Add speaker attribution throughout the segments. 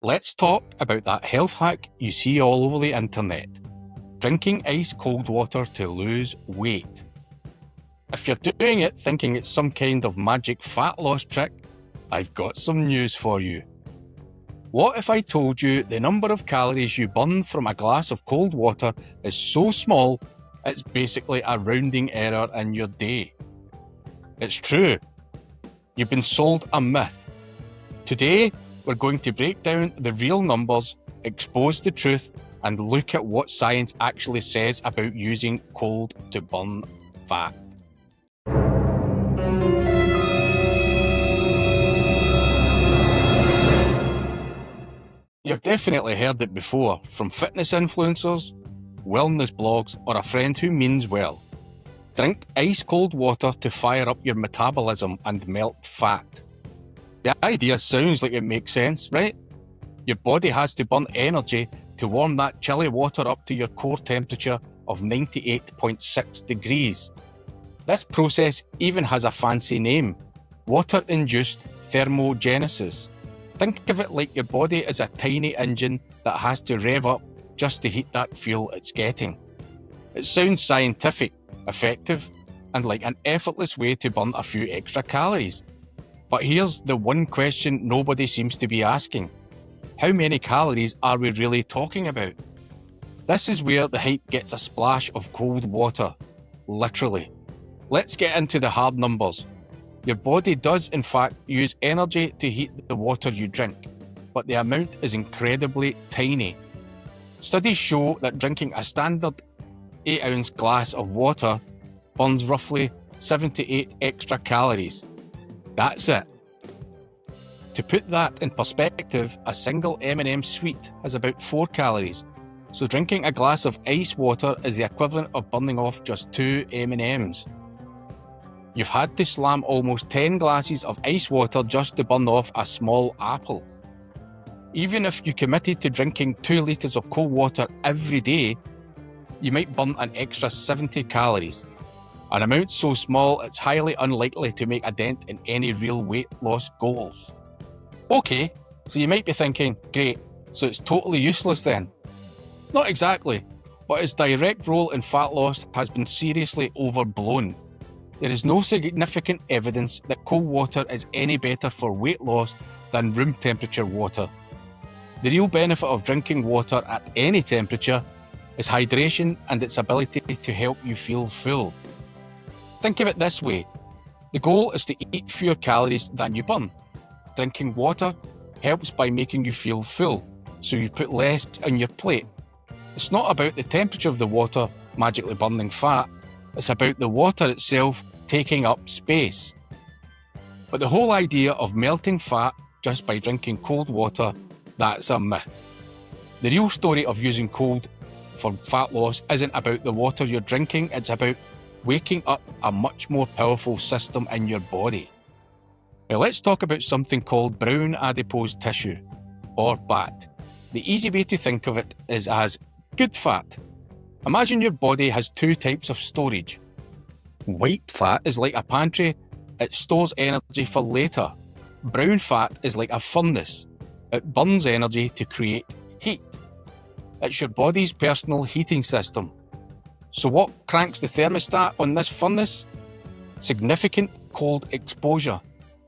Speaker 1: Let's talk about that health hack you see all over the internet. Drinking ice cold water to lose weight. If you're doing it thinking it's some kind of magic fat loss trick, I've got some news for you. What if I told you the number of calories you burn from a glass of cold water is so small, it's basically a rounding error in your day? It's true. You've been sold a myth. Today, we're going to break down the real numbers, expose the truth, and look at what science actually says about using cold to burn fat. You've definitely heard it before from fitness influencers, wellness blogs, or a friend who means well. Drink ice cold water to fire up your metabolism and melt fat. The idea sounds like it makes sense, right? Your body has to burn energy to warm that chilly water up to your core temperature of 98.6 degrees. This process even has a fancy name: Water-Induced Thermogenesis. Think of it like your body is a tiny engine that has to rev up just to heat that fuel it's getting. It sounds scientific, effective, and like an effortless way to burn a few extra calories. But here's the one question nobody seems to be asking. How many calories are we really talking about? This is where the hype gets a splash of cold water. Literally. Let's get into the hard numbers. Your body does in fact use energy to heat the water you drink, but the amount is incredibly tiny. Studies show that drinking a standard 8-ounce glass of water burns roughly 78 extra calories. That's it. To put that in perspective, a single M&M sweet has about 4 calories, so drinking a glass of ice water is the equivalent of burning off just 2 M&Ms. You've had to slam almost 10 glasses of ice water just to burn off a small apple. Even if you committed to drinking 2 litres of cold water every day, you might burn an extra 70 calories. An amount so small it's highly unlikely to make a dent in any real weight loss goals. Okay, so you might be thinking, great, so it's totally useless then. Not exactly, but its direct role in fat loss has been seriously overblown. There is no significant evidence that cold water is any better for weight loss than room temperature water. The real benefit of drinking water at any temperature is hydration and its ability to help you feel full. Think of it this way. The goal is to eat fewer calories than you burn. Drinking water helps by making you feel full, so you put less on your plate. It's not about the temperature of the water magically burning fat, it's about the water itself taking up space. But the whole idea of melting fat just by drinking cold water, that's a myth. The real story of using cold for fat loss isn't about the water you're drinking, it's about waking up a much more powerful system in your body. Now let's talk about something called brown adipose tissue, or BAT. The easy way to think of it is as good fat. Imagine your body has 2 types of storage. White fat is like a pantry, it stores energy for later. Brown fat is like a furnace, it burns energy to create heat. It's your body's personal heating system. So what cranks the thermostat on this furnace? Significant cold exposure.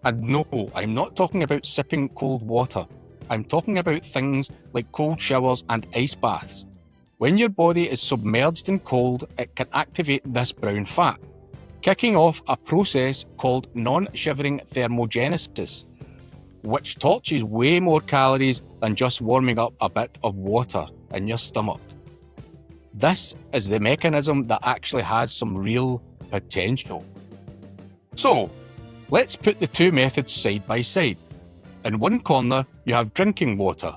Speaker 1: And no, I'm not talking about sipping cold water. I'm talking about things like cold showers and ice baths. When your body is submerged in cold, it can activate this brown fat, kicking off a process called non-shivering thermogenesis, which torches way more calories than just warming up a bit of water in your stomach. This is the mechanism that actually has some real potential. So, let's put the 2 methods side by side. In one corner, you have drinking water.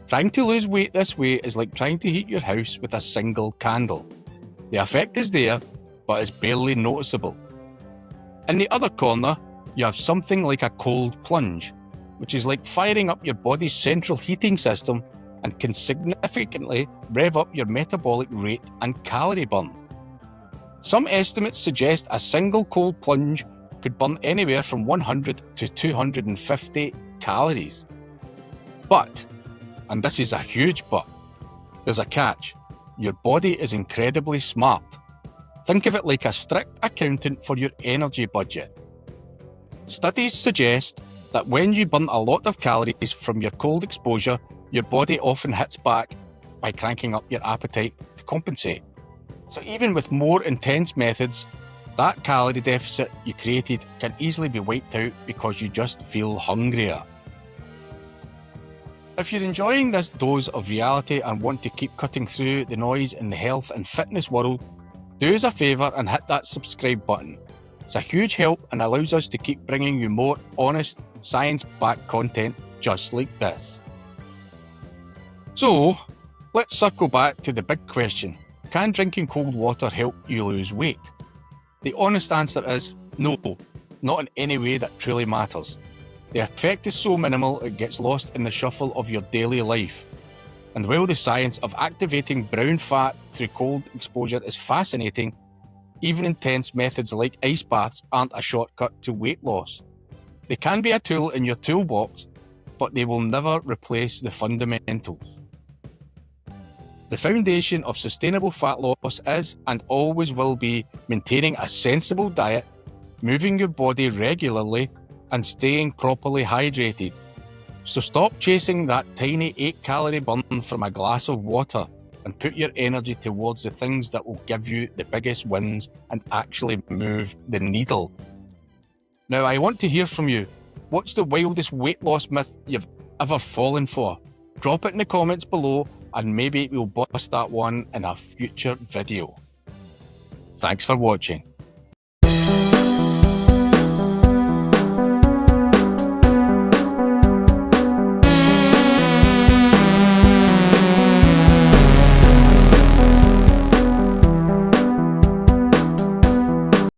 Speaker 1: Trying to lose weight this way is like trying to heat your house with a single candle. The effect is there, but it's barely noticeable. In the other corner, you have something like a cold plunge, which is like firing up your body's central heating system and can significantly rev up your metabolic rate and calorie burn. Some estimates suggest a single cold plunge could burn anywhere from 100 to 250 calories. But, and this is a huge but, there's a catch. Your body is incredibly smart. Think of it like a strict accountant for your energy budget. Studies suggest that when you burn a lot of calories from your cold exposure, your body often hits back by cranking up your appetite to compensate. So even with more intense methods, that calorie deficit you created can easily be wiped out because you just feel hungrier. If you're enjoying this dose of reality and want to keep cutting through the noise in the health and fitness world, do us a favour and hit that subscribe button. It's a huge help and allows us to keep bringing you more honest, science-backed content just like this. So, let's circle back to the big question. Can drinking cold water help you lose weight? The honest answer is no, not in any way that truly matters. The effect is so minimal it gets lost in the shuffle of your daily life. And while the science of activating brown fat through cold exposure is fascinating, even intense methods like ice baths aren't a shortcut to weight loss. They can be a tool in your toolbox, but they will never replace the fundamentals. The foundation of sustainable fat loss is and always will be maintaining a sensible diet, moving your body regularly, and staying properly hydrated. So stop chasing that tiny 8-calorie burn from a glass of water and put your energy towards the things that will give you the biggest wins and actually move the needle. Now, I want to hear from you. What's the wildest weight loss myth you've ever fallen for? Drop it in the comments below and maybe we'll bust that one in a future video. Thanks for watching.